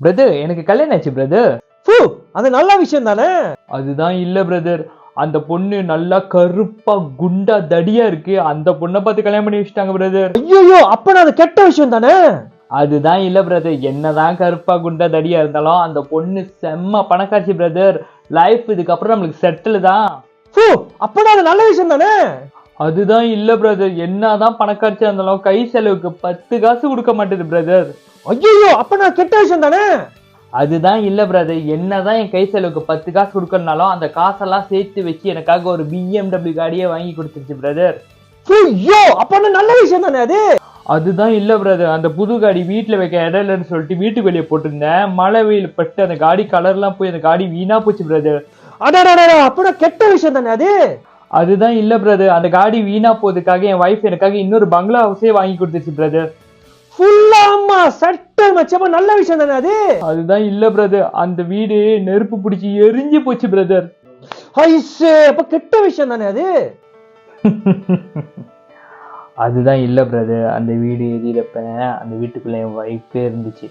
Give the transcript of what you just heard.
Brother எனக்கு கல்யாணம் ஆச்சு பிரதர். அது நல்ல விஷயம் தானே. அதுதான் இல்ல பிரதர், அந்த பொண்ணு நல்லா கருப்பா குண்டா தடியா இருக்கு. அந்த பொண்ணை பார்த்து கல்யாணம் பண்ணி வச்சுட்டாங்க பிரதர். ஐயோ, அப்ப அது கெட்ட விஷயம் தானே. அதுதான் இல்ல பிரதர், என்னதான் கருப்பா குண்டா தடியா இருந்தாலும் அந்த பொண்ணு செம்ம பணக்காட்சி பிரதர். லைஃப் இதுக்கப்புறம் நம்மளுக்கு செட்டில் தான். அப்ப அது நல்ல விஷயம் தானே. அதுதான் இல்ல பிரதர், என்னதான் பணக்காட்சியா இருந்தாலும் கை செலவுக்கு 10 காசு கொடுக்க மாட்டேது பிரதர். ஐயோ, அப்ப கெட்ட விஷயம் தானே. அதுதான் இல்ல பிரதர், என்னதான் என் கை செலவுக்கு 10 காசு கொடுக்கறனாலும் அந்த காசெல்லாம் சேர்த்து வச்சு எனக்காக ஒரு BMW காடியே வாங்கி கொடுத்துருச்சு பிரதர். அப்ப நல்ல விஷயம் தானே அது. அதுதான் இல்ல பிரதர், அந்த புது காடி வீட்டுல வைக்க இடம் இல்லைன்னு சொல்லிட்டு வீட்டுக்கு வெளியே போட்டிருந்தேன். மழை வெயில் பட்டு அந்த காடி கலர்லாம் போய் அந்த காடி வீணா போச்சு பிரதர். அப்ப கெட்ட விஷயம் தானே அது. அதுதான் இல்ல பிரதர், அந்த காடி வீணா போறதுக்காக என் வைஃப் எனக்காக இன்னொரு பங்களா ஹவுஸே வாங்கி கொடுத்துச்சு பிரதர். நல்ல விஷயம் தானே அது. அதுதான் இல்ல பிரதர், அந்த வீடு நெருப்பு பிடிச்சி எரிஞ்சு போச்சு பிரதர். அப்ப கெட்ட விஷயம் தானே அது. அதுதான் இல்ல பிரதர், அந்த வீடு எரியறப்ப அந்த வீட்டுக்குள்ள என் வைஃபே இருந்துச்சு.